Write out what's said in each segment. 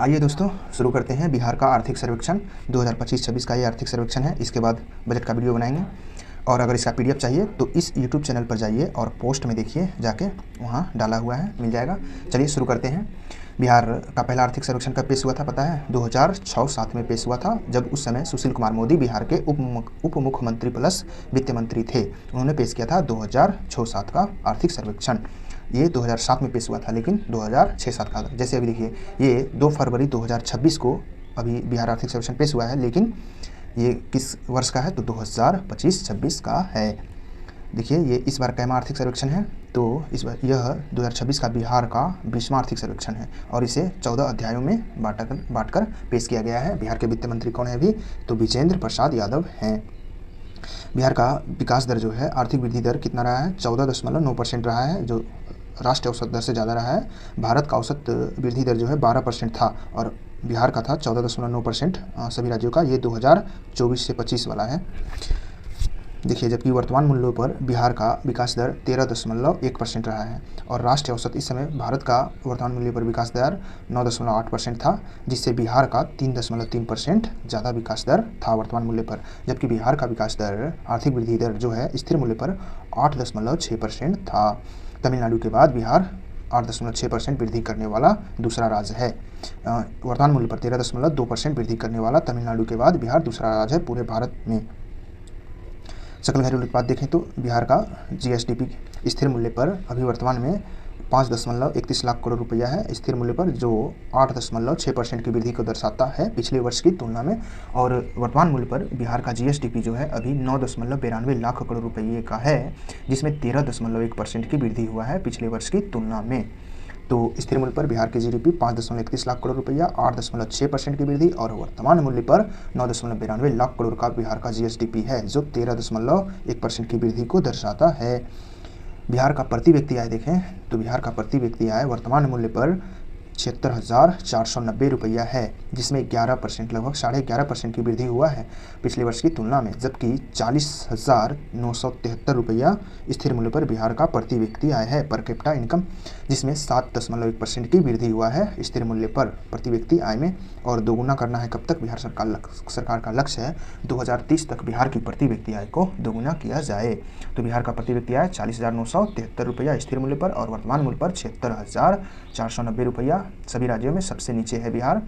आइए दोस्तों शुरू करते हैं बिहार का आर्थिक सर्वेक्षण 2025-26 का ये आर्थिक सर्वेक्षण है। इसके बाद बजट का वीडियो बनाएंगे और अगर इसका पीडीएफ चाहिए तो इस यूट्यूब चैनल पर जाइए और पोस्ट में देखिए, जाके वहाँ डाला हुआ है, मिल जाएगा। चलिए शुरू करते हैं। बिहार का पहला आर्थिक सर्वेक्षण कब पेश हुआ था पता है? 2006-07 में पेश हुआ था, जब उस समय सुशील कुमार मोदी बिहार के उप मुख्यमंत्री प्लस वित्त मंत्री थे। उन्होंने पेश किया था 2006-07 का आर्थिक सर्वेक्षण। ये 2007 में पेश हुआ था, लेकिन 2006-07 का जैसे अभी देखिए ये 2 फरवरी 2026 को अभी बिहार आर्थिक सर्वेक्षण पेश हुआ है, लेकिन ये किस वर्ष का है? तो 2025-26 का है। देखिए ये इस बार कैमा आर्थिक सर्वेक्षण है, तो इस बार यह 2026 का बिहार का 20वां आर्थिक सर्वेक्षण है और इसे 14 अध्यायों में बांटकर पेश किया गया है। बिहार के वित्त मंत्री कौन है अभी? तो विजेंद्र प्रसाद यादव हैं। बिहार का विकास दर जो है, आर्थिक वृद्धि दर कितना रहा है? 14.9% रहा है, जो राष्ट्रीय औसत दर से ज़्यादा रहा है। भारत का औसत वृद्धि दर जो है 12% था और बिहार का था 14.9%। सभी राज्यों का ये 2024 से 25 वाला है। देखिए जबकि वर्तमान मूल्यों पर बिहार का विकास दर 13.1% रहा है और राष्ट्रीय औसत इस समय भारत का वर्तमान मूल्य पर विकास दर 9.8% था, जिससे बिहार का 3.3% ज़्यादा विकास दर था वर्तमान मूल्य पर। जबकि बिहार का विकास दर, आर्थिक वृद्धि दर जो है स्थिर मूल्य पर 8.6% था। तमिलनाडु के बाद बिहार 8.6% वृद्धि करने वाला दूसरा राज्य है। वर्तमान मूल्य पर 13.2% वृद्धि करने वाला तमिलनाडु के बाद बिहार दूसरा राज्य है पूरे भारत में। सकल घरेलू उत्पाद देखें तो बिहार का जीएसडीपी स्थिर मूल्य पर अभी वर्तमान में 5.31 लाख करोड़ रुपया है स्थिर मूल्य पर, जो 8.6% की वृद्धि को दर्शाता है पिछले वर्ष की तुलना में। और वर्तमान मूल्य पर बिहार का जीएसडीपी जो है अभी 9.92 लाख करोड़ रुपये का है, जिसमें 13.1% की वृद्धि हुआ है पिछले वर्ष की तुलना में। तो स्थिर मूल्य पर बिहार के जीडीपी 5.31 लाख करोड़ रुपया, 8.6% की वृद्धि, और वर्तमान मूल्य पर 9.92 लाख करोड़ का बिहार का जीएसडीपी है, जो 13.1% की वृद्धि को दर्शाता है। बिहार का प्रति व्यक्ति आय देखें तो बिहार का प्रति व्यक्ति आय वर्तमान मूल्य पर 76,490 रुपया है, जिसमें 11% लगभग 11.5% की वृद्धि हुआ है पिछले वर्ष की तुलना में। जबकि 40,973 रुपया स्थिर मूल्य पर बिहार का प्रति व्यक्ति आय है पर कैपिटा इनकम, जिसमें 7.1% की वृद्धि हुआ है स्थिर मूल्य पर प्रति व्यक्ति आय में। और दोगुना करना है कब तक? बिहार सरकार का लक्ष्य है 2030 तक बिहार की प्रति व्यक्ति आय को दोगुना किया जाए। तो बिहार का प्रति व्यक्ति आय 40,973 रुपया स्थिर मूल्य पर और वर्तमान मूल्य पर 76,490 रुपया सभी राज्यों में सबसे नीचे है बिहार।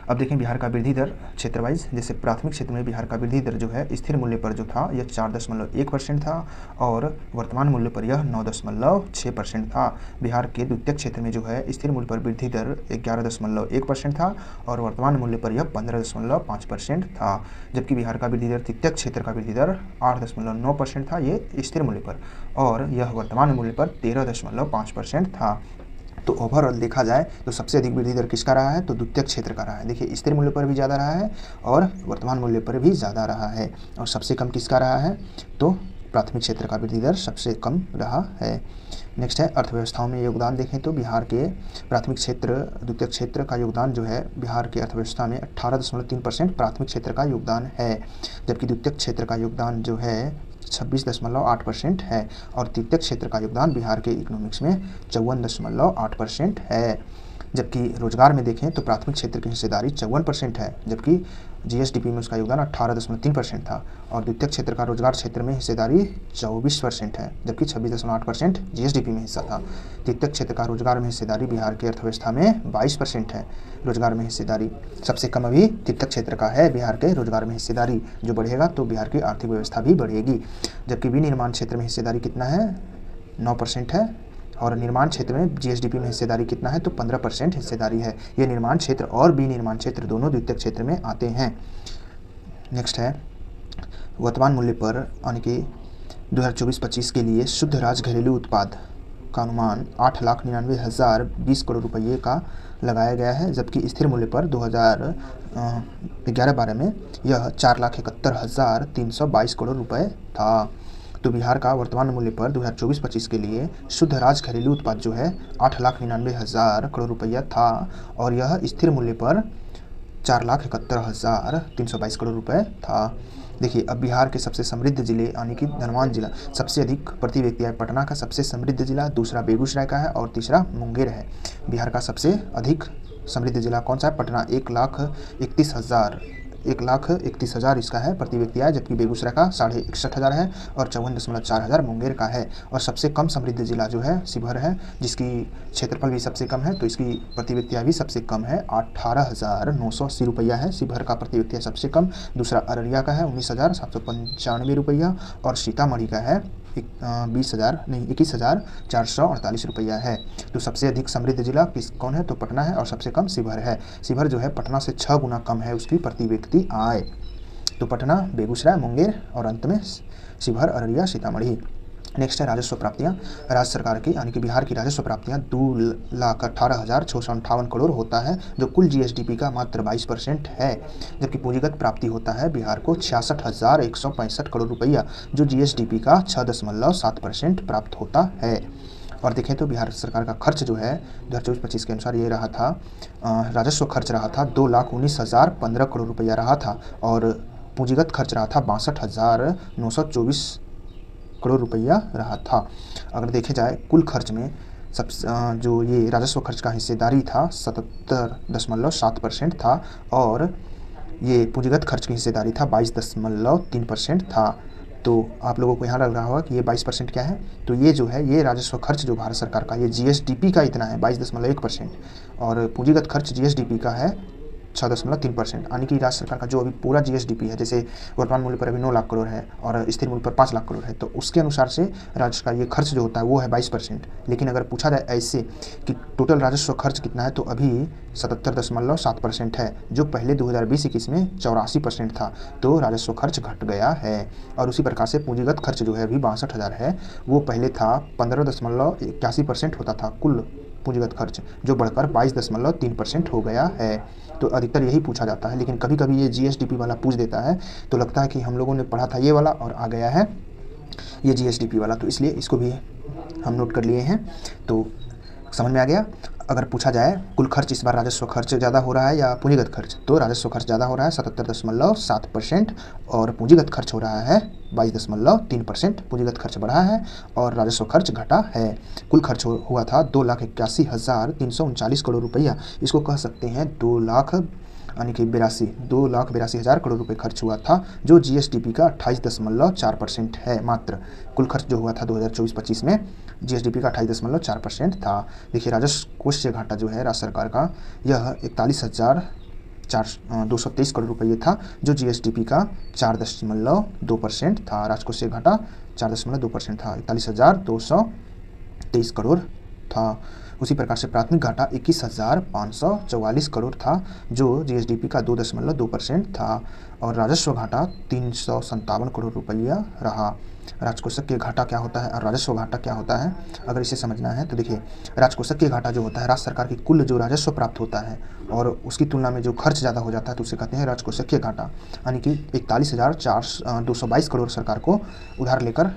अब देखें बिहार का वृद्धि दर क्षेत्र वाइज। जैसे प्राथमिक क्षेत्र में बिहार का वृद्धि दर जो है स्थिर मूल्य पर जो था यह 4.1% था और वर्तमान मूल्य पर यह 9.6% था। बिहार के द्वितीयक क्षेत्र में जो है स्थिर मूल्य पर वृद्धि दर 11.1% था और वर्तमान मूल्य पर यह 15.5% था। जबकि बिहार का वृद्धि दर तृतीयक क्षेत्र का वृद्धि दर 8.9% था ये स्थिर मूल्य पर, और यह वर्तमान मूल्य पर 13.5% था। तो ओवरऑल देखा जाए तो सबसे अधिक वृद्धि दर किसका रहा है? तो द्वितीयक क्षेत्र का रहा है। देखिए स्थिर मूल्य पर भी ज़्यादा रहा है और वर्तमान मूल्य पर भी ज़्यादा रहा है। और सबसे कम किसका रहा है? तो प्राथमिक क्षेत्र का वृद्धि दर सबसे कम रहा है। नेक्स्ट है अर्थव्यवस्थाओं में योगदान देखें तो बिहार के प्राथमिक क्षेत्र द्वितीयक क्षेत्र का योगदान जो है बिहार की अर्थव्यवस्था में 18.3% प्राथमिक क्षेत्र का योगदान है, जबकि द्वितीयक क्षेत्र का योगदान जो है 26.8% है और तृतीयक क्षेत्र का योगदान बिहार के इकोनॉमिक्स में 54.8% है। जबकि रोजगार में देखें तो प्राथमिक क्षेत्र की हिस्सेदारी 54% है, जबकि जीएसडीपी में उसका योगदान 18.3% था और द्वितीयक क्षेत्र का रोजगार क्षेत्र में हिस्सेदारी 24% है, जबकि 26.8% जीएसडीपी में हिस्सा था। तृतीयक क्षेत्र का रोजगार में हिस्सेदारी बिहार की अर्थव्यवस्था में 22% है। रोजगार में हिस्सेदारी सबसे कम अभी तृतीयक क्षेत्र का है बिहार के रोजगार में हिस्सेदारी। जो बढ़ेगा तो बिहार की आर्थिक व्यवस्था भी बढ़ेगी। जबकि विनिर्माण क्षेत्र में हिस्सेदारी कितना है? 9% है और निर्माण क्षेत्र में जीएसडीपी में हिस्सेदारी कितना है? तो 15% हिस्सेदारी है। ये निर्माण क्षेत्र और विनिर्माण क्षेत्र दोनों द्वितीयक क्षेत्र में आते हैं। नेक्स्ट है वर्तमान मूल्य पर यानी कि 2024-25 के लिए शुद्ध राज्य घरेलू उत्पाद का अनुमान 8,99,020 करोड़ रुपये का लगाया गया है, जबकि स्थिर मूल्य पर 2011-12 में यह 4,71,322 करोड़ रुपये था। तो बिहार का वर्तमान मूल्य पर 2024-25 के लिए शुद्ध राज्य घरेलू उत्पाद जो है 8,99,000 करोड़ रुपया था और यह स्थिर मूल्य पर 4,71,322 करोड़ रुपए था। देखिए अब बिहार के सबसे समृद्ध जिले यानी कि धनबाद जिला सबसे अधिक प्रति व्यक्ति आय पटना का सबसे समृद्ध जिला, दूसरा बेगूसराय का है और तीसरा मुंगेर है। बिहार का सबसे अधिक समृद्ध जिला कौन सा है? पटना। 1,31,000 इसका है प्रति व्यक्ति आय, जबकि बेगूसराय का 61,500 है और 54,400 मुंगेर का है। और सबसे कम समृद्ध जिला जो है शिवहर है, जिसकी क्षेत्रफल भी सबसे कम है, तो इसकी प्रति व्यक्ति आय भी सबसे कम है, 18,980 रुपया है शिवहर का प्रति व्यक्ति आय सबसे कम। दूसरा अररिया का है 19,795 रुपया और सीतामढ़ी का है 21,448 रुपया है। तो सबसे अधिक समृद्ध जिला कौन है? तो पटना है और सबसे कम शिवहर है। शिवहर जो है पटना से 6 गुना कम है उसकी प्रति व्यक्ति आय। तो पटना, बेगूसराय, मुंगेर और अंत में शिवहर, अररिया, सीतामढ़ी। नेक्स्ट है राजस्व प्राप्तियां। राज्य सरकार की यानी कि बिहार की राजस्व प्राप्तियां 2,18,658 करोड़ होता है, जो कुल जीएसडीपी का मात्र 22% है। जबकि पूंजीगत प्राप्ति होता है बिहार को 66,165 करोड़ रुपया, जो जीएसडीपी का 6.7% प्राप्त होता है। और देखें तो बिहार सरकार का खर्च जो है 2024-25 के अनुसार ये रहा था, राजस्व खर्च रहा था 2,19,015 करोड़ रुपया रहा था और पूंजीगत खर्च रहा था 62,924 करोड़ रुपया रहा था। अगर देखे जाए कुल खर्च में सब जो ये राजस्व खर्च का हिस्सेदारी था 77.7% था और ये पूंजीगत खर्च की हिस्सेदारी था 22.3% था। तो आप लोगों को यहाँ लग रहा होगा कि ये 22% क्या है? तो ये जो है ये राजस्व खर्च जो भारत सरकार का ये जीएसडीपी का इतना है 22.1% और पूंजीगत खर्च जीएसडीपी का है 6.3%। यानी कि राज्य सरकार का जो अभी पूरा जीएसडीपी है, जैसे वर्तमान मूल्य पर अभी 9 लाख करोड़ है और स्थिर मूल्य पर 5 लाख करोड़ है, तो उसके अनुसार से राज्य का ये खर्च जो होता है वो है 22%। लेकिन अगर पूछा जाए ऐसे कि टोटल राजस्व खर्च कितना है, तो अभी 77.7% है, जो पहले 2020-21 में 84% था। तो राजस्व खर्च घट गया है। और उसी प्रकार से पूंजीगत खर्च जो है अभी 62,000 है, वो पहले था 15.81% होता था कुल पूंजीगत खर्च, जो बढ़कर 22.3% हो गया है। तो अधिकतर यही पूछा जाता है, लेकिन कभी कभी ये जीएसडीपी वाला पूछ देता है, तो लगता है कि हम लोगों ने पढ़ा था ये वाला और आ गया है ये जीएसडीपी वाला, तो इसलिए इसको भी हम नोट कर लिए हैं। तो समझ में आ गया। अगर पूछा जाए कुल खर्च इस बार राजस्व खर्च ज़्यादा हो रहा है या पूंजीगत खर्च, तो राजस्व खर्च ज़्यादा हो रहा है 77.7% और पूंजीगत खर्च हो रहा है 22.3%। पूंजीगत खर्च बढ़ा है और राजस्व खर्च घटा है। कुल खर्च हुआ था 2,81,339 करोड़ रुपया। इसको कह सकते हैं 2,82,000 करोड़ रुपए खर्च हुआ था, जो जीएसडीपी का 28.4% है मात्र। कुल खर्च जो हुआ था 2024-25 में जीएसडीपी का 28.4% था। देखिए राजस्व कोष से घाटा जो है राज्य सरकार का यह 41,223 करोड़ रुपये था, जो जीएसडीपी का 4.2% था। राजकोष से घाटा 4.2% था, 41,223 करोड़ था। उसी प्रकार से प्राथमिक घाटा 21,544 करोड़ था, जो जीएसडीपी का 2.2% था और राजस्व घाटा 357 करोड़ रुपया रहा। राजकोषीय घाटा क्या होता है और राजस्व घाटा क्या होता है, अगर इसे समझना है तो देखिए राजकोषीय घाटा जो होता है राज्य सरकार की कुल जो राजस्व प्राप्त होता है और उसकी तुलना में जो खर्च ज़्यादा हो जाता है तो उसे कहते हैं राजकोषीय घाटा। यानी कि 41,222 करोड़ सरकार को उधार लेकर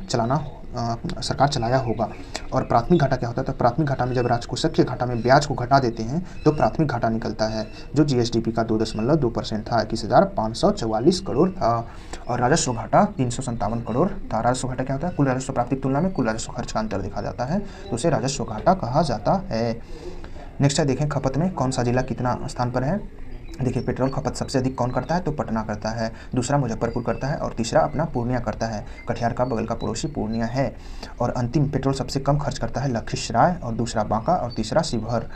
सरकार चलाया होगा। और प्राथमिक घाटा क्या होता है, तो प्राथमिक घाटा में जब राजकोषीय घाटा में ब्याज को घटा देते हैं तो प्राथमिक घाटा निकलता है, जो जीएसडीपी का 2.2% था, 21,544 करोड़ था। और राजस्व घाटा 357 करोड़ था। राजस्व घाटा क्या होता है, कुल राजस्व प्राप्ति की तुलना में कुल राजस्व खर्च का अंतर देखा जाता है, तो उसे राजस्व घाटा कहा जाता है। नेक्स्ट है देखें खपत में कौन सा जिला कितना स्थान पर है। देखिए पेट्रोल खपत सबसे अधिक कौन करता है, तो पटना करता है, दूसरा मुजफ्फरपुर करता है और तीसरा अपना पूर्णिया करता है। कटिहार का बगल का पड़ोसी पूर्णिया है। और अंतिम पेट्रोल सबसे कम खर्च करता है लखीसराय और दूसरा बांका और तीसरा शिवहर।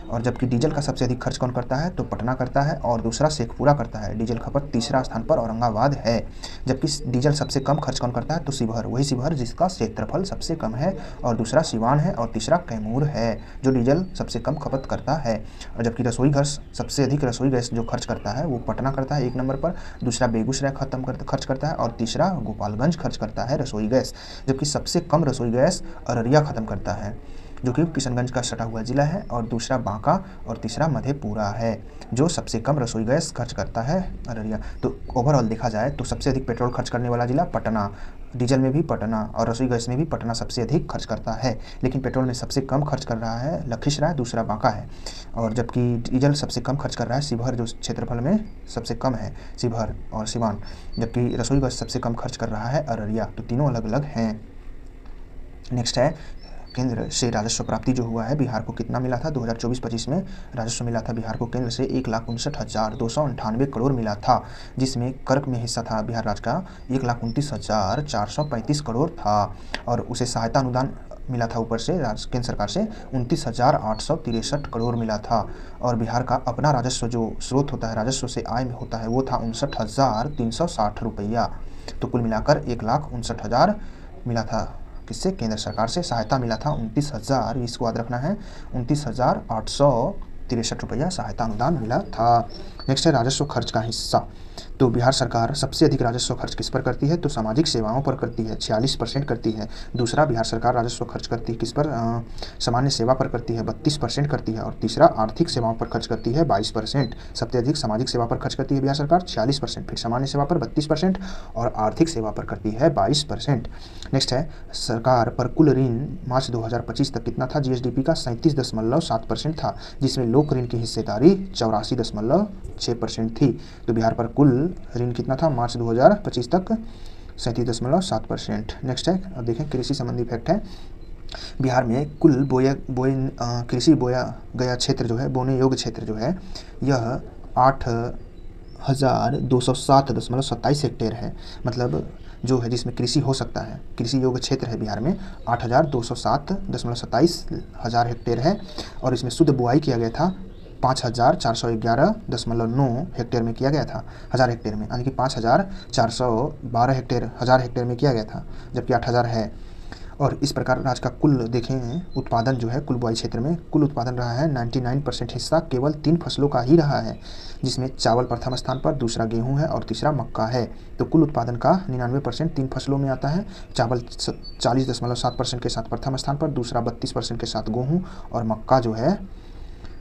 और जबकि डीजल का सबसे अधिक खर्च कौन करता है, तो पटना करता है और दूसरा शेखपुरा करता है। डीजल खपत तीसरा स्थान पर औरंगाबाद है। जबकि डीजल सबसे कम खर्च कौन करता है, तो शिवहर, वही शिवहर जिसका क्षेत्रफल सबसे कम है, और दूसरा सिवान है और तीसरा कैमूर है, जो डीजल सबसे कम खपत करता है। और जबकि रसोई गैस सबसे अधिक रसोई गैस जो खर्च करता है वो पटना करता है 1 नंबर पर, दूसरा बेगूसराय खर्च करता है और तीसरा गोपालगंज खर्च करता है रसोई गैस। जबकि सबसे कम रसोई गैस अररिया खत्म करता है, जो कि किशनगंज का सटा हुआ जिला है, और दूसरा बांका और तीसरा मधेपुरा है, जो सबसे कम रसोई गैस खर्च करता है अररिया। तो ओवरऑल देखा जाए तो सबसे अधिक पेट्रोल खर्च करने वाला जिला पटना, डीजल में भी पटना और रसोई गैस में भी पटना सबसे अधिक खर्च करता है। लेकिन पेट्रोल में सबसे कम खर्च कर रहा है लखीसराय, दूसरा बांका है। और जबकि डीजल सबसे कम खर्च कर रहा है शिवहर, जो क्षेत्रफल में सबसे कम है, शिवहर और सिवान। जबकि रसोई गैस सबसे कम खर्च कर रहा है अररिया। तो तीनों अलग अलग हैं। नेक्स्ट है केंद्र से राजस्व प्राप्ति जो हुआ है बिहार को कितना मिला था 2024-25 में राजस्व मिला था बिहार को केंद्र से 1,59,298 करोड़ मिला था, जिसमें कर में हिस्सा था बिहार राज्य का 1,29,435 करोड़ था और उसे सहायता अनुदान मिला था ऊपर से केंद्र सरकार से 29,863 करोड़ मिला था। और बिहार का अपना राजस्व जो स्रोत होता है राजस्व से आय में होता है वो था 59,360 रुपया। तो कुल मिलाकर 1,59,000 मिला था किससे केंद्र सरकार से, सहायता मिला था 29,000, इसको याद रखना है 29,863 रुपया सहायता अनुदान मिला था। नेक्स्ट है राजस्व खर्च का हिस्सा। तो बिहार सरकार सबसे अधिक राजस्व खर्च किस पर करती है तो सामाजिक सेवाओं पर करती है, 46% करती है। दूसरा बिहार सरकार राजस्व खर्च करती है किस पर, सामान्य सेवा पर करती है 32% करती है। और तीसरा आर्थिक सेवाओं पर खर्च करती है 22%। सबसे अधिक सामाजिक सेवा पर खर्च करती है बिहार सरकार 46%, फिर सामान्य सेवा पर 32% और आर्थिक सेवा पर करती है 22%। नेक्स्ट है सरकार पर कुल ऋण मार्च 2025 तक कितना था जीएसडीपी का 37.7% था, जिसमें लोक ऋण की हिस्सेदारी 84.6% थी। तो बिहार पर कुल ऋण कितना था मार्च 2025 तक 37.7%। नेक्स्ट है अब देखें कृषि संबंधी फैक्ट है। बिहार में कुल कृषि बोया गया क्षेत्र जो है, बोने योग्य क्षेत्र जो है यह 8,207.27 हेक्टेयर है। मतलब जो है जिसमें कृषि हो सकता है, कृषि योग्य क्षेत्र है बिहार में 8,207.27 हज़ार हेक्टेयर है। और इसमें शुद्ध बुआई किया गया था 5,411.9 हेक्टेयर में किया गया था, हज़ार हेक्टेयर में, यानी कि 5,412 हेक्टेयर हज़ार हेक्टेयर में किया गया था, जबकि 8,000 है। और इस प्रकार राज्य का कुल देखें उत्पादन जो है कुल बुआई क्षेत्र में कुल उत्पादन रहा है 99% हिस्सा केवल 3 फसलों का ही रहा है, जिसमें चावल प्रथम स्थान पर, दूसरा गेहूं है और तीसरा मक्का है। तो कुल उत्पादन का 99% 3 फसलों में आता है। चावल 40.7% के साथ प्रथम स्थान पर, दूसरा 32% के साथ गेहूँ और मक्का जो है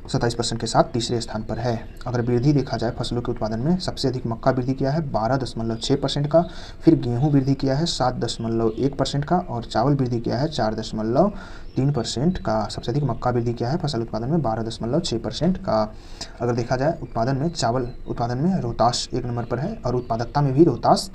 27% के साथ तीसरे स्थान पर है। अगर वृद्धि देखा जाए फसलों के उत्पादन में सबसे अधिक मक्का वृद्धि किया है 12.6% का, फिर गेहूं वृद्धि किया है 7.1% का और चावल वृद्धि किया है 4.3% का। सबसे अधिक मक्का वृद्धि किया है फसल उत्पादन में 12.6% का। अगर देखा जाए उत्पादन में चावल उत्पादन में रोहतास 1 नंबर पर है और उत्पादकता में भी रोहतास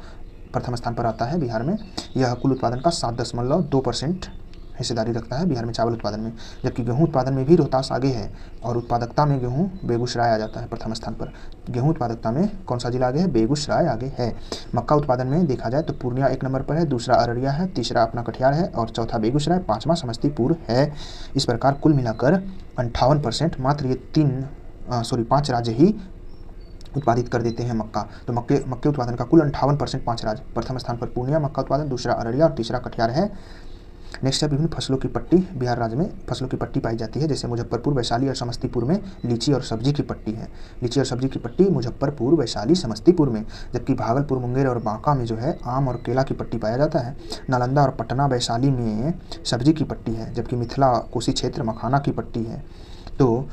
प्रथम स्थान पर आता है बिहार में। यह कुल उत्पादन का 7.2% हिस्सेदारी रखता है बिहार में चावल उत्पादन में, जबकि गेहूं उत्पादन में भी रोहतास आगे है और उत्पादकता में गेहूं बेगूसराय आ जाता है प्रथम स्थान पर। गेहूं उत्पादकता में कौन सा जिला आगे है, बेगूसराय आगे है। मक्का उत्पादन में देखा जाए तो पूर्णिया 1 नंबर पर है, दूसरा अररिया है, तीसरा अपना कटिहार है और चौथा बेगूसराय, 5वां समस्तीपुर है। इस प्रकार कुल मिलाकर 58% मात्र ये 5 राज्य ही उत्पादित कर देते हैं मक्का। तो मक्के उत्पादन का कुल 58% 5 राज्य, प्रथम स्थान पर पूर्णिया मक्का उत्पादन, दूसरा अररिया और तीसरा कटिहार है। नेक्स्ट है विभिन्न फसलों की पट्टी। बिहार राज्य में फसलों की पट्टी पाई जाती है, जैसे मुजफ्फरपुर, वैशाली और समस्तीपुर में लीची और सब्जी की पट्टी है। लीची और सब्जी की पट्टी मुजफ्फरपुर, वैशाली, समस्तीपुर में, जबकि भागलपुर, मुंगेर और बांका में जो है आम और केला की पट्टी पाया जाता है। नालंदा और पटना, वैशाली में सब्जी की पट्टी है, जबकि मिथिला, कोसी क्षेत्र, मखाना की पट्टी है। तो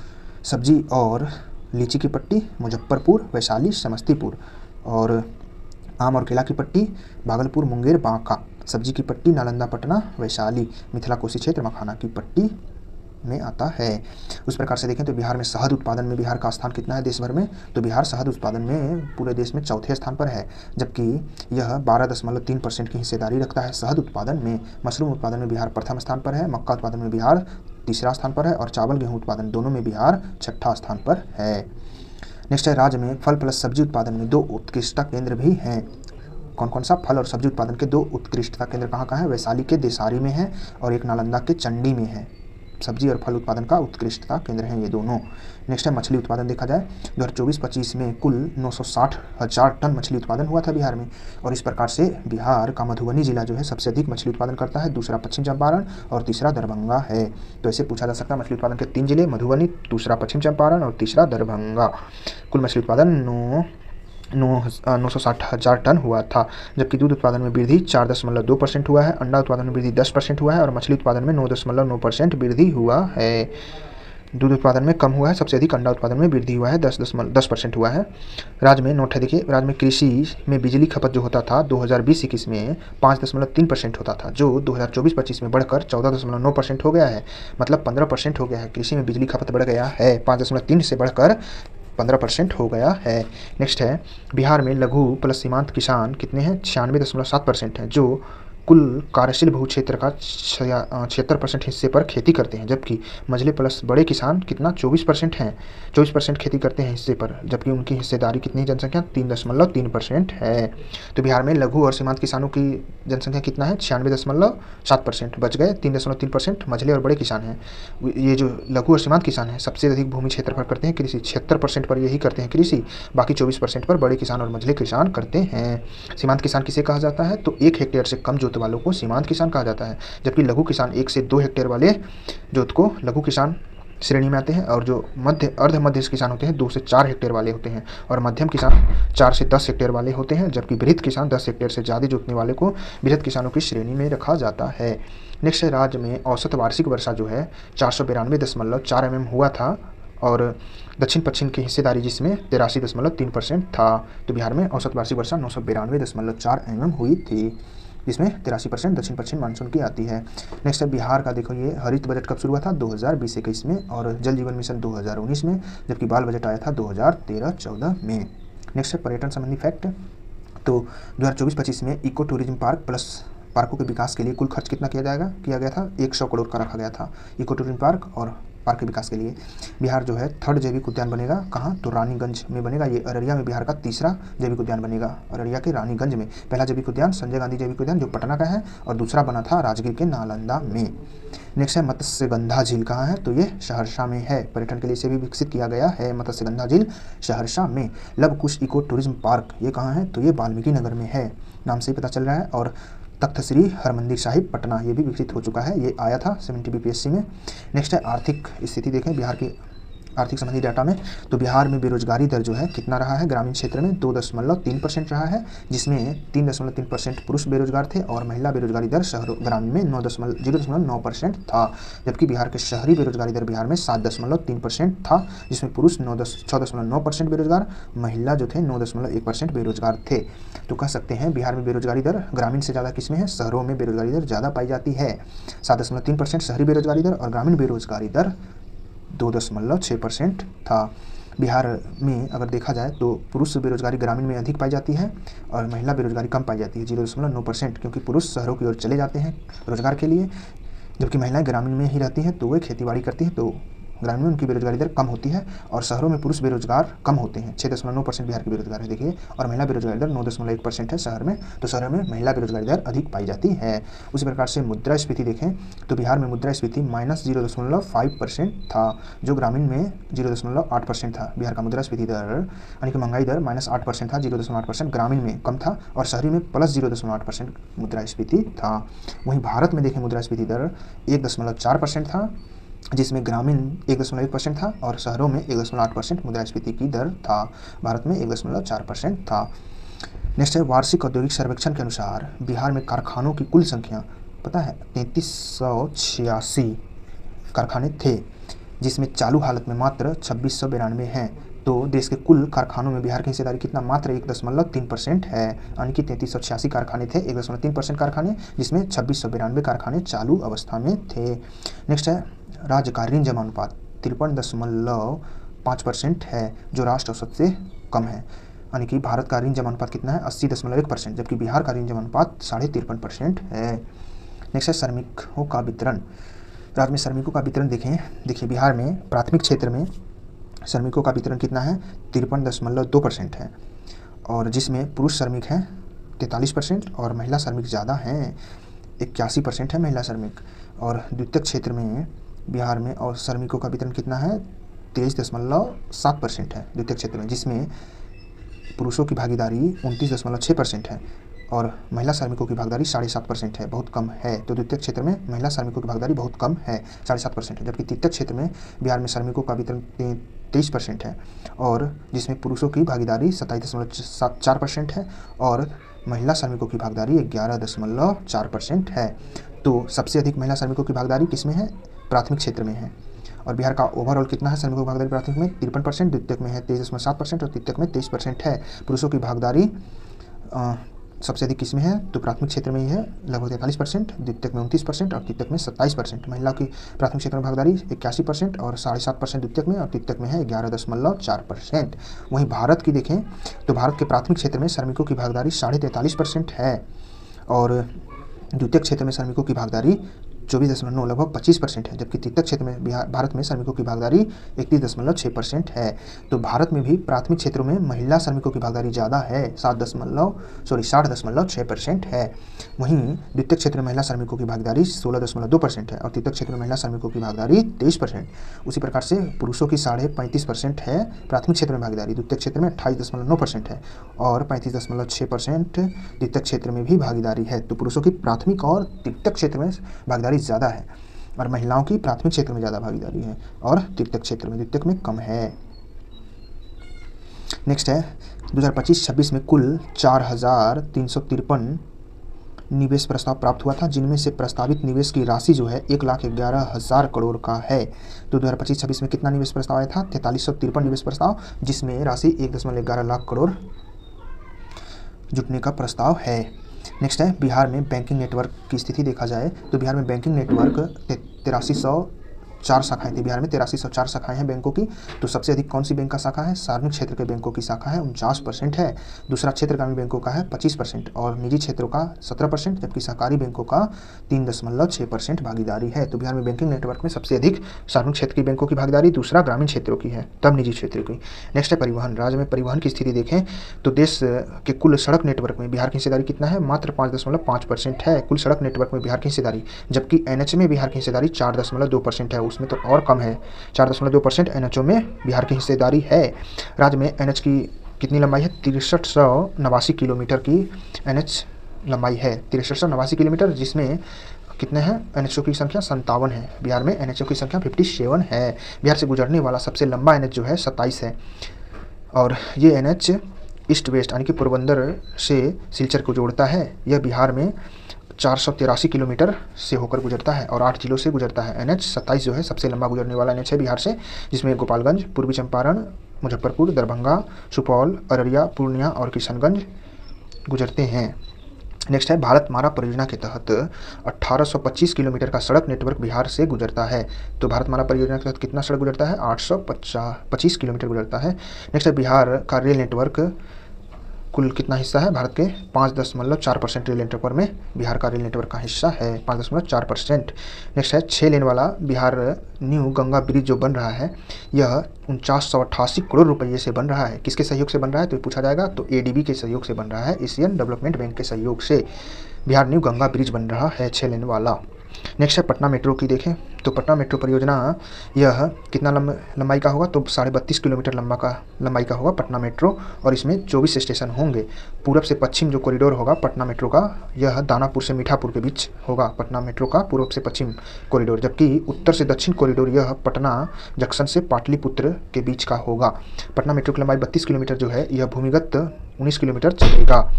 सब्जी और लीची की पट्टी मुजफ्फरपुर, वैशाली, समस्तीपुर और आम और केला की पट्टी भागलपुर, मुंगेर, बांका। सब्जी की पट्टी नालंदा, पटना, वैशाली, मिथिला, कोसी क्षेत्र, मखाना की पट्टी में आता है। उस प्रकार से देखें तो बिहार में शहद उत्पादन में बिहार का स्थान कितना है देश भर में, तो बिहार शहद उत्पादन में पूरे देश में चौथे स्थान पर है, जबकि यह 12.3% की हिस्सेदारी रखता है शहद उत्पादन में। मशरूम उत्पादन में बिहार प्रथम स्थान पर है, मक्का उत्पादन में बिहार तीसरा स्थान पर है और चावल गेहूँ उत्पादन दोनों में बिहार 6ठा स्थान पर है। नेक्स्ट है राज्य में फल प्लस सब्जी उत्पादन में 2 उत्कृष्टता केंद्र भी हैं। कौन कौन सा, फल और सब्जी उत्पादन के 2 उत्कृष्टता केंद्र कहाँ कहाँ है, वैशाली के देसारी में है और एक नालंदा के चंडी में है। सब्जी और फल उत्पादन का उत्कृष्टता केंद्र हैं ये दोनों। नेक्स्ट है मछली उत्पादन देखा जाए 2024-25 में कुल 960,000 टन मछली उत्पादन हुआ था बिहार में और इस प्रकार से बिहार का मधुबनी जिला जो है सबसे अधिक मछली उत्पादन करता है, दूसरा पश्चिम चंपारण और तीसरा दरभंगा है। तो ऐसे पूछा जा सकता है मछली उत्पादन के 3 जिले, मधुबनी, दूसरा पश्चिम चंपारण और तीसरा दरभंगा। कुल मछली उत्पादन 960,000 टन हुआ था, जबकि दूध उत्पादन में वृद्धि 4.2% हुआ है, अंडा उत्पादन में वृद्धि 10% हुआ है और मछली उत्पादन में 9.9% वृद्धि हुआ है। दूध उत्पादन में कम हुआ है, सबसे अधिक अंडा उत्पादन में वृद्धि हुआ है, 10% हुआ है। राज्य में नोट है देखिए, राज्य में कृषि में बिजली खपत जो होता था 2020-21 में 5.3% होता था, जो 2024-25 में बढ़कर 14.9% हो गया है, मतलब 15% हो गया है। कृषि में बिजली खपत बढ़ गया है, 5.3 से बढ़कर 15% हो गया है। नेक्स्ट है बिहार में लघु प्लस सीमांत किसान कितने हैं, 96.7% हैं, जो कुल कार्यशील भू क्षेत्र का 76% हिस्से पर खेती करते हैं, जबकि मझले प्लस बड़े किसान कितना 24% हैं, 24% खेती करते हैं हिस्से पर, जबकि उनकी हिस्सेदारी कितनी जनसंख्या 3.3% है। तो बिहार में लघु और सीमांत किसानों की जनसंख्या कितना है 96.7%, बच गए 3.3% मझले और बड़े किसान हैं। ये जो लघु और सीमांत किसान हैं सबसे अधिक भूमि क्षेत्र पर करते हैं कृषि, 76% पर यही करते हैं कृषि, बाकी 24% पर बड़े किसान और मझले किसान करते हैं। सीमांत किसान किसे कहा जाता है, तो 1 हेक्टेयर से कम जोत वालों को सीमांत किसान कहा जाता है, जबकि लघु किसान 1 से 2 हेक्टेयर वाले जोत को लघु किसान श्रेणी में आते हैं, और जो अर्ध मध्य किसान होते हैं 2 से 4 हेक्टेयर वाले होते हैं, और मध्यम किसान 4 से 10 हेक्टेयर वाले होते हैं, जबकि बृहद किसान 10 हेक्टेयर से ज़्यादा जोतने वाले को बृहद किसानों की श्रेणी में रखा जाता है। नेक्स्ट है, राज्य में औसत वार्षिक वर्षा जो है 492.4 mm हुआ था, और दक्षिण पश्चिम की हिस्सेदारी जिसमें 83.3% था। तो बिहार में औसत वार्षिक वर्षा 992.4 mm हुई थी, जिसमें 83% दक्षिण पश्चिम मानसून की आती है। नेक्स्ट है बिहार का, देखो ये हरित बजट कब शुरू हुआ था 2020-21 में, और जल जीवन मिशन 2019 में, जबकि बाल बजट आया था 2013-14 में। नेक्स्ट है पर्यटन संबंधी फैक्ट, तो 2024-25 में इको टूरिज्म पार्क प्लस पार्कों के विकास के लिए कुल खर्च कितना किया गया था 100 करोड़ का रखा गया था इको टूरिज्म पार्क और पार्क के विकास के लिए। बिहार जो है 3rd जैविक उद्यान बनेगा कहाँ, तो रानीगंज में बनेगा। ये अररिया में बिहार का 3रा जैविक उद्यान बनेगा, अररिया के रानीगंज में। पहला जैविक उद्यान संजय गांधी जैविक उद्यान जो पटना का है, और दूसरा बना था राजगीर के नालंदा में। नेक्स्ट है मत्स्यगंधा झील कहाँ है, तो ये सहरसा में है। पर्यटन के लिए इसे भी विकसित किया गया है मत्स्यगंधा झील सहरसा में। लव कुश इको टूरिज्म पार्क ये कहाँ है, तो ये वाल्मीकि नगर में है, नाम से ही पता चल रहा है। और तख्त श्री हरमंदिर साहिब पटना ये भी विकसित हो चुका है, ये आया था 70 BPSC में। नेक्स्ट है आर्थिक स्थिति देखें बिहार की आर्थिक संबंधी डाटा में, तो बिहार में बेरोजगारी दर जो है कितना रहा है, ग्रामीण क्षेत्र में 2.3% रहा है, जिसमें 3.3% पुरुष बेरोजगार थे, और महिला बेरोजगारी दर शहरों ग्रामीण में 0.9% था, जबकि बिहार के शहरी बेरोजगारी दर बिहार में 7.3% था, जिसमें पुरुष 6.9% बेरोजगार, महिला जो थे 9.1% बेरोजगार थे। तो कह सकते हैं बिहार में बेरोजगारी दर ग्रामीण से ज़्यादा किस में है, शहरों में बेरोजगारी दर ज़्यादा पाई जाती है। 7.3% शहरी बेरोजगारी दर, और ग्रामीण बेरोजगारी दर 2.6% था। बिहार में अगर देखा जाए तो पुरुष बेरोजगारी ग्रामीण में अधिक पाई जाती है, और महिला बेरोजगारी कम पाई जाती है 0.9%, क्योंकि पुरुष शहरों की ओर चले जाते हैं रोजगार के लिए, जबकि महिलाएं ग्रामीण में ही रहती हैं, तो वे खेतीबाड़ी करती हैं, तो ग्रामीण में उनकी बेरोजगारी दर कम होती है, और शहरों में पुरुष बेरोजगार कम होते हैं। 6.9% बिहार की बेरोजगार है देखिए, और महिला बेरोजगारी दर 9.1% है शहर में, तो शहर में महिला बेरोजगारी दर अधिक पाई जाती है। उसी प्रकार से मुद्रास्फीति देखें तो बिहार में मुद्रास्फीति -0.5% था, जो ग्रामीण में 0.8% था। बिहार का मुद्रास्फीति दर यानी कि महंगाई दर -8% था, 0.8% ग्रामीण में कम था, और शहरी में +0.8% मुद्रास्फीति था। वहीं भारत में देखें मुद्रास्फीति दर 1.4% था, जिसमें ग्रामीण 1.1% था, और शहरों में 1.8% मुद्रास्फीति की दर था। भारत में 1.4% था। नेक्स्ट है वार्षिक औद्योगिक सर्वेक्षण के अनुसार बिहार में कारखानों की कुल संख्या पता है 3386 कारखाने थे, जिसमें चालू हालत में मात्र 2692 हैं। तो देश के कुल कारखानों में बिहार की हिस्सेदारी कितना, मात्र 1.3% है, यानी कि 3386 कारखाने थे, 1.3% कारखाने, जिसमें 2692 कारखाने चालू अवस्था में थे। नेक्स्ट है राज्य का ऋण जमा अनुपात 53.5% है, जो राष्ट्र औसत से कम है, यानी कि भारत का ऋण जमा अनुपात कितना है 80.1%, जबकि बिहार का ऋण जमा अनुपात 53.5% है। नेक्स्ट है श्रमिकों का वितरण। राज्य में श्रमिकों का वितरण देखिए बिहार में प्राथमिक क्षेत्र में श्रमिकों का वितरण कितना है 53.2% है, और जिसमें पुरुष श्रमिक हैं 43% और महिला श्रमिक ज़्यादा हैं 81% है महिला श्रमिक। और द्वितीयक क्षेत्र में बिहार में और श्रमिकों का वितरण कितना है 23.7% है द्वितीयक क्षेत्र में, जिसमें पुरुषों की भागीदारी 29.6% है, और महिला श्रमिकों की भागीदारी 7.5% है, बहुत कम है। तो द्वितीयक क्षेत्र में महिला श्रमिकों की भागीदारी बहुत कम है 7.5% है, जबकि तृतीयक क्षेत्र में बिहार में श्रमिकों का वितरण 23% है, और जिसमें पुरुषों की भागीदारी 27.4% है, और महिला श्रमिकों की भागीदारी 11.4% है। तो सबसे अधिक महिला श्रमिकों की भागीदारी किसमें है, प्राथमिक क्षेत्र में है। और बिहार का ओवरऑल कितना है श्रमिकों की भागीदारी, प्राथमिक में 53%, द्वितीयक में है 23.7% और तृतीयक में 23% है। पुरुषों की भागीदारी सबसे अधिक किसमें है, तो प्राथमिक क्षेत्र में ही है लगभग 43%, द्वितीयक में 29% और तृतीयक में 27%। महिला की प्राथमिक क्षेत्र में भागीदारी 81% और 7.5% द्वितीयक में, और तृतीयक में है 11.4%। वहीं भारत की देखें तो भारत के प्राथमिक क्षेत्र में श्रमिकों की भागीदारी 43.5% है, और द्वितीयक क्षेत्र में श्रमिकों की भागीदारी 24.9 लगभग 25% है, जबकि तृतीयक क्षेत्र में भारत में श्रमिकों की भागीदारी 31.6% है। तो भारत में भी प्राथमिक क्षेत्रों में महिला श्रमिकों की भागीदारी ज़्यादा है, 60.6% है। वहीं द्वितीयक क्षेत्र में महिला श्रमिकों की भागीदारी 16.2% है और तृतीयक क्षेत्र में महिला श्रमिकों की भागीदारी 23%। उसी प्रकार से पुरुषों की 35.5% है प्राथमिक क्षेत्र में भागीदारी, द्वितीयक क्षेत्र में 28.9% है और 35.6% द्वितीयक क्षेत्र में भी भागीदारी है। तो पुरुषों की प्राथमिक और तृतीयक क्षेत्र में भागीदारी ज़्यादा है और महिलाओं की प्राथमिक क्षेत्र में ज़्यादा भागीदारी है और तृतीयक क्षेत्र में, द्वितीयक में कम है। नेक्स्ट है 2025-26 में कुल 4,353 निवेश प्रस्ताव प्राप्त हुआ था, जिनमें से प्रस्तावित निवेश की राशि जो है 1,11,000 करोड़ का है। तो 2025-26 में कितना निवेश प्रस्ताव आया था? 4353 निवेश प्रस्ताव, जिसमें राशि 1.11 लाख करोड़ जुटने का प्रस्ताव है। नेक्स्ट है बिहार में बैंकिंग नेटवर्क की स्थिति देखा जाए तो बिहार में बैंकिंग नेटवर्क 8304 शाखाएं थी। बिहार में 8304 शाखाएं हैं बैंकों की। तो सबसे अधिक कौन सी बैंक का शाखा है? सार्वजनिक क्षेत्र के बैंकों की शाखा है, 49% है। दूसरा क्षेत्र ग्रामीण बैंकों का है 25% और निजी क्षेत्रों का 17%, जबकि सहकारी बैंकों का 3.6% भागीदारी है। तो बिहार में बैंकिंग नेटवर्क में सबसे अधिक सार्वजनिक क्षेत्र की बैंकों की भागीदारी, दूसरा ग्रामीण क्षेत्रों की है, तब निजी क्षेत्र की। नेक्स्ट है परिवहन। राज्य में परिवहन की स्थिति देखें तो देश के कुल सड़क नेटवर्क में बिहार की हिस्सेदारी कितना है? मात्र 5.5% है कुल सड़क नेटवर्क में बिहार की हिस्सेदारी, जबकि NH में बिहार की हिस्सेदारी 4.2% है, उसमें तो और कम है। 4.2% NHO में बिहार की हिस्सेदारी है। राज्य में NH की कितनी लंबाई है? 6389 किलोमीटर की NH लंबाई है, 6389 किलोमीटर, जिसमें कितने हैं NHO की संख्या? 57 है। बिहार में NHO की संख्या 57 है। बिहार से गुजरने वाला सबसे लंबा NH जो है 27 है और ये NH ईस्ट वेस्ट यानी कि पोरबंदर से सिलचर को जोड़ता है। यह बिहार में 483 किलोमीटर से होकर गुजरता है और 8 जिलों से गुजरता है। NH 27 जो है सबसे लंबा गुजरने वाला NH है बिहार से, जिसमें गोपालगंज, पूर्वी चंपारण, मुजफ्फरपुर, दरभंगा, सुपौल, अररिया, पूर्णिया और किशनगंज गुजरते हैं। नेक्स्ट है भारतमाला परियोजना के तहत 1825 किलोमीटर का सड़क नेटवर्क बिहार से गुजरता है। तो भारतमाला परियोजना के तहत कितना सड़क गुजरता है? 825 किलोमीटर गुजरता है। नेक्स्ट है बिहार का रेल नेटवर्क कुल कितना हिस्सा है? भारत के 5.4% रेल नेटवर्क में बिहार का रेल नेटवर्क का हिस्सा है, 5.4%। नेक्स्ट है 6 लेन वाला बिहार न्यू गंगा ब्रिज जो बन रहा है, यह 4988 करोड़ रुपये से बन रहा है। किसके सहयोग से बन रहा है तो पूछा जाएगा, तो ADB के सहयोग से बन रहा है, एशियन डेवलपमेंट बैंक के सहयोग से बिहार न्यू गंगा ब्रिज बन रहा है 6 लेन वाला। नेक्स्ट है पटना मेट्रो की देखें तो पटना मेट्रो परियोजना यह कितना लंबाई का होगा? तो 32.5 किलोमीटर लंबाई का होगा पटना मेट्रो और इसमें 24 स्टेशन होंगे। पूरब से पश्चिम जो कॉरिडोर होगा पटना मेट्रो का, यह दानापुर से मीठापुर के बीच होगा पटना मेट्रो का पूर्व से पश्चिम कॉरिडोर, जबकि उत्तर से दक्षिण कॉरिडोर यह पटना जंक्शन से पाटलिपुत्र के बीच का होगा। पटना मेट्रो की लंबाई 32 किलोमीटर जो है यह भूमिगत 19 किलोमीटर चलेगा।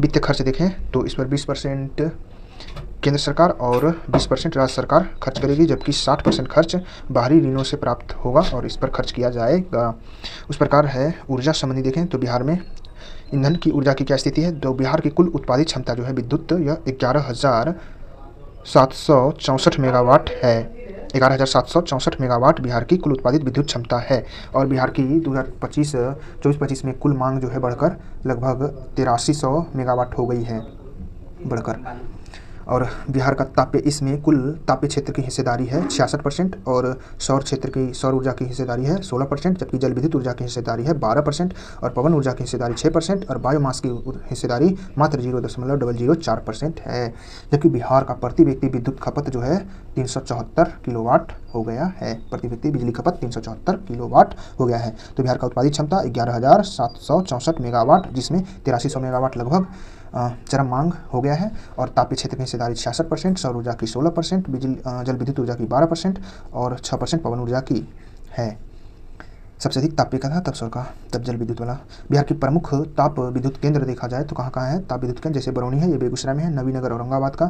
वित्तीय खर्च देखें तो इस पर 20% केंद्र सरकार और 20% राज्य सरकार खर्च करेगी, जबकि 60% खर्च बाहरी ऋणों से प्राप्त होगा और इस पर खर्च किया जाएगा। उस प्रकार है ऊर्जा संबंधी देखें तो बिहार में ईंधन की ऊर्जा की क्या स्थिति है? तो बिहार की कुल उत्पादित क्षमता जो है विद्युत यह 11,764 मेगावाट है। 11,764 मेगावाट बिहार की कुल उत्पादित विद्युत क्षमता है और बिहार की 2024-25 में कुल मांग जो है बढ़कर लगभग 8300 मेगावाट हो गई है बढ़कर। और बिहार का ताप्य इसमें कुल ताप्य क्षेत्र की हिस्सेदारी है 66% और सौर क्षेत्र की सौर ऊर्जा की हिस्सेदारी है 16%, जबकि जल विद्युत ऊर्जा की हिस्सेदारी है 12% और पवन ऊर्जा की हिस्सेदारी 6% और बायोमास की हिस्सेदारी मात्र 0.004% है। जबकि बिहार का प्रति व्यक्ति विद्युत खपत जो है 374 किलोवाट हो गया है। प्रति व्यक्ति बिजली खपत 374 किलोवाट हो गया है। तो बिहार का उत्पादित क्षमता 11,764 मेगावाट, जिसमें 8300 मेगावाट लगभग चरम मांग हो गया है और ताप्य क्षेत्र की हिस्सेदारी 66%, सौर ऊर्जा की 16%, जल विद्युत ऊर्जा की 12% और 6% पवन ऊर्जा की है। सबसे अधिक ताप्य का था तब सौर का तब जल विद्युत वाला। बिहार की प्रमुख ताप विद्युत केंद्र देखा जाए तो कहाँ कहाँ है ताप विद्युत केंद्र? जैसे बरौनी है, ये बेगूसराय में है, नवीनगर औरंगाबाद का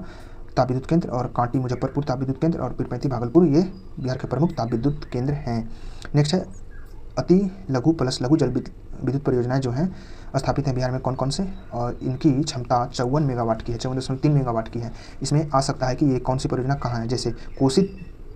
ताप विद्युत केंद्र और कांटी मुजफ्फरपुर ताप विद्युत केंद्र और पीरपैंती भागलपुर, ये बिहार के प्रमुख ताप विद्युत केंद्र हैं। नेक्स्ट है अति लघु प्लस लघु जल विद्युत परियोजनाएं जो हैं स्थापित हैं बिहार में कौन कौन से, और इनकी क्षमता 54 मेगावाट की है, 54.3 मेगावाट की है। इसमें आ सकता है कि ये कौन सी परियोजना कहाँ है, जैसे कोसी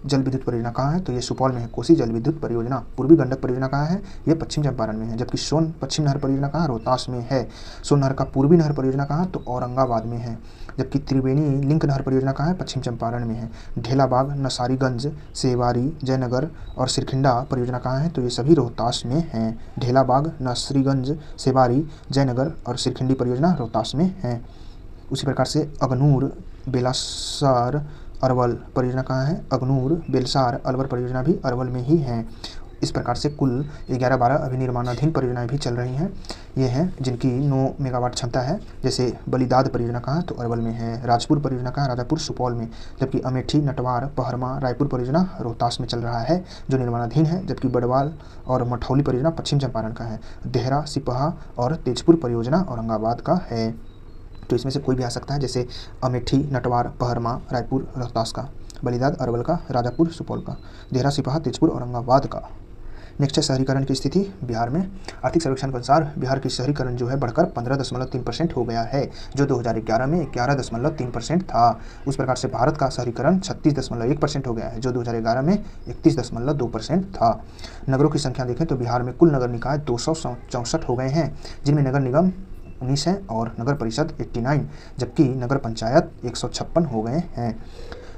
जल विद्युत परियोजना कहाँ है, तो ये सुपौल में है, कोसी जल विद्युत परियोजना। पूर्वी गंडक परियोजना कहाँ है, ये पश्चिम चंपारण में है। जबकि सोन पश्चिम नहर परियोजना कहाँ, रोहतास में है। सोन नहर का पूर्वी नहर परियोजना कहाँ, तो औरंगाबाद में है। जबकि त्रिवेणी लिंक नहर परियोजना कहाँ है, पश्चिम चंपारण में है। ढेलाबाग, नसारीगंज, सेवारी, जयनगर और सिरखिंडा परियोजना कहाँ है, तो ये सभी रोहतास में हैं। ढेलाबाग, नसरीगंज, सेवारी, जयनगर और सिरखिंडी परियोजना रोहतास में है। उसी प्रकार से अगनूर, बेलासर, अरवल परियोजना कहाँ है, अगनूर, बेलसार, अलवर परियोजना भी अरवल में ही है। इस प्रकार से कुल 11-12 अभी निर्माणाधीन परियोजनाएं भी चल रही हैं। ये हैं जिनकी 9 मेगावाट क्षमता है। जैसे बलिदाद परियोजना कहाँ, तो अरवल में है। राजपुर परियोजना कहाँ, राजापुर सुपौल में। जबकि अमेठी, नटवार, पहरमा, रायपुर परियोजना रोहतास में चल रहा है जो निर्माणाधीन है। जबकि बड़वाल और मठौली परियोजना पश्चिम चंपारण का है। देहरा, सिपहा और तेजपुर परियोजना औरंगाबाद का है। तो इसमें से कोई भी आ सकता है, जैसे अमेठी, नटवार, पहरमा, रायपुर रोहतास का, बलिदाद अरवल का, राजापुर सुपौल का, देहरा, सिपहा, तेजपुर औरंगाबाद का। नेक्स्ट है शहरीकरण की स्थिति बिहार में। आर्थिक सर्वेक्षण के अनुसार बिहार की शहरीकरण जो है बढ़कर 15.3% हो गया है, जो 2011 में 11.3% था। उस प्रकार से भारत का शहरीकरण 36.1% हो गया है, जो 2011 में 31.2% था। नगरों की संख्या देखें तो बिहार में कुल नगर निकाय 264 हो गए हैं, जिनमें नगर निगम 19 है और नगर परिषद 89, जबकि नगर पंचायत 156 हो गए हैं।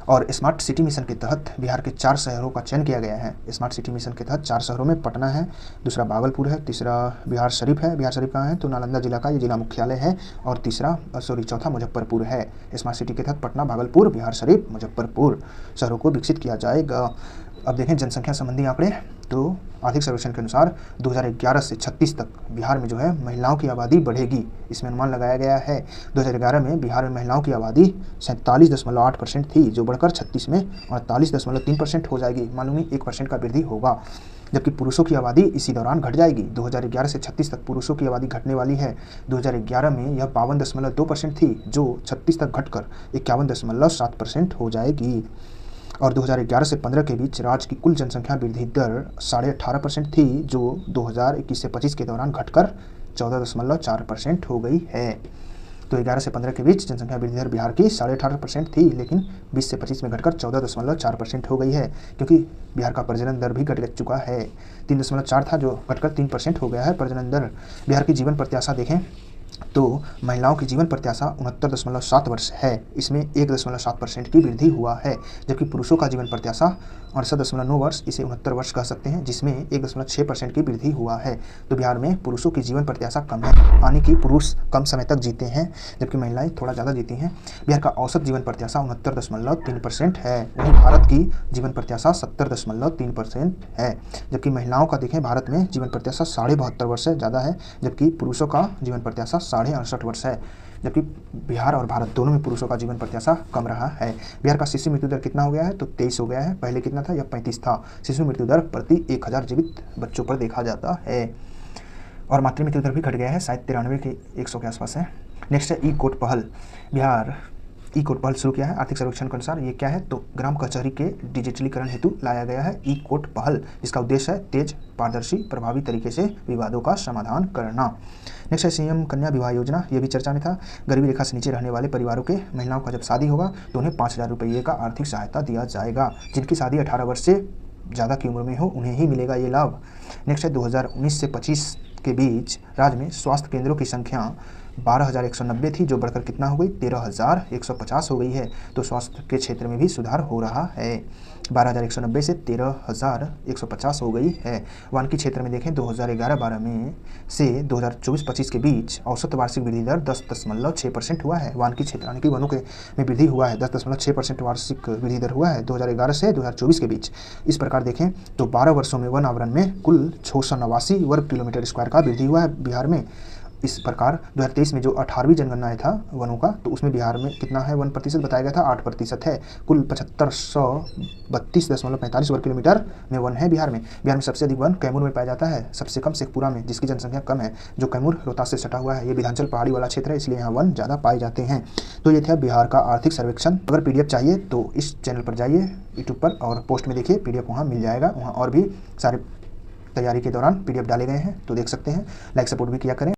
और स्मार्ट सिटी मिशन के तहत बिहार के 4 शहरों का चयन किया गया है। स्मार्ट सिटी मिशन के तहत 4 शहरों में पटना है, दूसरा भागलपुर है, तीसरा बिहार शरीफ है। बिहार शरीफ कहाँ है, तो नालंदा जिला का ये जिला मुख्यालय है। और चौथा मुजफ्फरपुर है। स्मार्ट सिटी के तहत पटना, भागलपुर, बिहार शरीफ, मुजफ्फरपुर शहरों को विकसित किया जाएगा। अब देखें जनसंख्या संबंधी आंकड़े। तो आर्थिक सर्वेक्षण के अनुसार 2011 से 36 तक बिहार में जो है महिलाओं की आबादी बढ़ेगी। इसमें अनुमान लगाया गया है 2011 में बिहार में महिलाओं की आबादी 47.8% थी, जो बढ़कर 36 में 48.3% हो जाएगी। मालूम ही 1% का वृद्धि होगा। जबकि पुरुषों की आबादी इसी दौरान घट जाएगी। 2011 से 36 तक पुरुषों की आबादी घटने वाली है। 2011 में यह 52.2% थी, जो 36 तक घटकर 51.7% हो जाएगी। और 2011 से 15 के बीच राज्य की कुल जनसंख्या वृद्धि दर 18.5% थी, जो 2021 से 25 के दौरान घटकर 14.4% हो गई है। तो 11 से 15 के बीच जनसंख्या वृद्धि दर बिहार की 18.5% थी, लेकिन 20 से 25 में घटकर 14.4% हो गई है, क्योंकि बिहार का प्रजनन दर भी घट चुका है। 3.4 था, जो घटकर 3% हो गया है प्रजनन दर। बिहार की जीवन प्रत्याशा देखें तो महिलाओं की जीवन प्रत्याशा 69.7 वर्ष है। इसमें 1.7% की वृद्धि हुआ है। जबकि पुरुषों का जीवन प्रत्याशा 68.9 वर्ष, इसे 69 वर्ष कह सकते हैं, जिसमें 1.6% की वृद्धि हुआ है। तो बिहार में पुरुषों की जीवन प्रत्याशा कम है, यानी कि पुरुष कम समय तक जीते हैं, जबकि महिलाएं थोड़ा ज़्यादा जीती हैं। बिहार का औसत जीवन प्रत्याशा 69.3% है। वहीं भारत की जीवन प्रत्याशा 70.3% है। जबकि महिलाओं का देखें भारत में जीवन प्रत्याशा 72.5 वर्ष से ज़्यादा है, जबकि पुरुषों का जीवन प्रत्याशा 68.5 वर्ष है। जबकि बिहार और भारत दोनों में पुरुषों का जीवन प्रत्याशा कम रहा है। बिहार का शिशु मृत्यु दर कितना हो गया है, तो 23 हो गया है। पहले कितना था, यह 35 था। शिशु मृत्यु दर प्रति 1000 जीवित बच्चों पर देखा जाता है। और मातृ मृत्यु दर भी घट गया है, शायद 93 के 100 के आसपास है। नेक्स्ट है ई कोर्ट पहल। बिहार ई कोर्ट पहल शुरू किया है आर्थिक सर्वेक्षण के अनुसार। ये क्या है, तो ग्राम कचहरी के डिजिटलीकरण हेतु लाया गया है ई कोर्ट पहल। इसका उद्देश्य है तेज, पारदर्शी, प्रभावी तरीके से विवादों का समाधान करना। नेक्स्ट है सीएम कन्या विवाह योजना। ये भी चर्चा में था। गरीबी रेखा से नीचे रहने वाले परिवारों के महिलाओं का जब शादी होगा तो उन्हें 5000 रुपये का आर्थिक सहायता दिया जाएगा। जिनकी शादी 18 वर्ष से ज़्यादा की उम्र में हो उन्हें ही मिलेगा ये लाभ। नेक्स्ट है 2019 से 25 के बीच राज्य में स्वास्थ्य केंद्रों की संख्या 12,190 थी, जो बढ़कर कितना हो गई, 13,150 हो गई है। तो स्वास्थ्य के क्षेत्र में भी सुधार हो रहा है। 12,190 से 13,150 हो गई है। वानिकी क्षेत्र में देखें 2011-12 में से 2024-25 के बीच औसत वार्षिक वृद्धि दर 10.6% हुआ है। वानिकी क्षेत्र यानी कि वनों के में वृद्धि हुआ है, 10.6% वार्षिक वृद्धि दर हुआ है 2011 से 2024 के बीच। इस प्रकार देखें तो 12 वर्षों में वन आवरण में कुल 689 वर्ग किलोमीटर स्क्वायर का वृद्धि हुआ है बिहार में। इस प्रकार 2023 में जो 18वीं जनगणना था वनों का, तो उसमें बिहार में कितना है, 1% बताया गया था, 8% है। कुल 7532.45 वर्ग किलोमीटर में वन है बिहार में। बिहार में सबसे अधिक वन कैमूर में पाया जाता है, सबसे कम शेखपुरा में, जिसकी जनसंख्या कम है। जो कैमूर रोहतास से सटा हुआ है, ये विंध्याचल पहाड़ी वाला क्षेत्र है, इसलिए यहाँ वन ज़्यादा पाए जाते हैं। तो ये था बिहार का आर्थिक सर्वेक्षण। अगर PDF चाहिए तो इस चैनल पर जाइए यूट्यूब पर और पोस्ट में देखिए, PDF वहाँ मिल जाएगा। वहाँ और भी सारे तैयारी के दौरान PDF डाले गए हैं, तो देख सकते हैं। लाइक सपोर्ट भी किया करें।